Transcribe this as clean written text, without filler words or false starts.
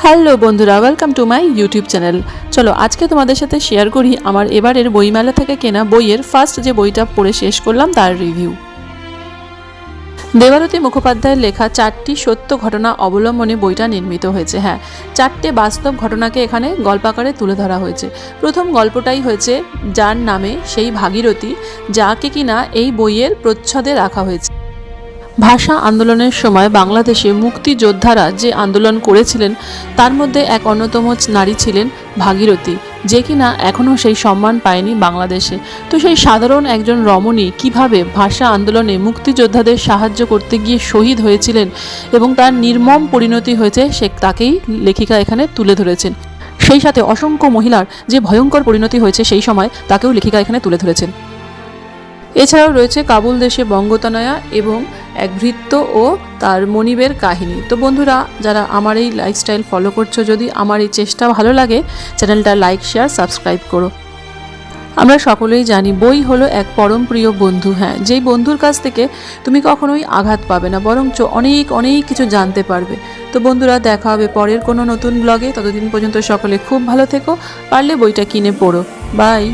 Hello বন্ধুরা, welcome to my YouTube channel. চলো আজকে তোমাদের সাথে শেয়ার করি আমার এবারের বইমেলা থেকে কেনা বইয়ের ফার্স্ট যে বইটা পড়ে শেষ করলাম তার রিভিউ। দেবারতী মুখোপাধ্যায়ের লেখা 4টি সত্য ঘটনা অবলম্বনে বইটা নির্মিত হয়েছে। হ্যাঁ, 4টে বাস্তব ঘটনাকে এখানে গল্পাকারে তুলে ধরা হয়েছে। প্রথম গল্পটাই হয়েছে যার নামে সেই ভাগীরথী, যাকে কিনা এই বইয়ের প্রচ্ছদে রাখা হয়েছে। ভাষা আন্দোলনের সময় বাংলাদেশে মুক্তিযোদ্ধারা যে আন্দোলন করেছিলেন তার মধ্যে এক অন্যতম নারী ছিলেন ভাগীরথী, যে কিনা এখনও সেই সম্মান পায়নি বাংলাদেশে। তো সেই সাধারণ একজন রমণী কিভাবে ভাষা আন্দোলনে মুক্তিযোদ্ধাদের সাহায্য করতে গিয়ে শহীদ হয়েছিলেন এবং তার নির্মম পরিণতি হয়েছে সে তাকেই লেখিকা এখানে তুলে ধরেছেন। সেই সাথে অসংখ্য মহিলার যে ভয়ঙ্কর পরিণতি হয়েছে সেই সময় তাকেও লেখিকা এখানে তুলে ধরেছেন। এছাড়াও রয়েছে কাবুল দেশে বঙ্গতনয়া এবং এক ভৃত্য ও তার মনিবের কাহিনী। তো বন্ধুরা, যারা আমার এই লাইফস্টাইল ফলো করছো, যদি আমার এই চেষ্টা ভালো লাগে চ্যানেলটা লাইক, শেয়ার, সাবস্ক্রাইব করো। আমরা সকলেই জানি বই হলো এক পরম প্রিয় বন্ধু। হ্যাঁ, যেই বন্ধুর কাছ থেকে তুমি কখনোই আঘাত পাবে না, বরঞ্চ অনেক অনেক কিছু জানতে পারবে। তো বন্ধুরা, দেখা হবে পরের কোনো নতুন ব্লগে। ততদিন পর্যন্ত সকলে খুব ভালো থেকো, পারলে বইটা কিনে পড়ো। বাই।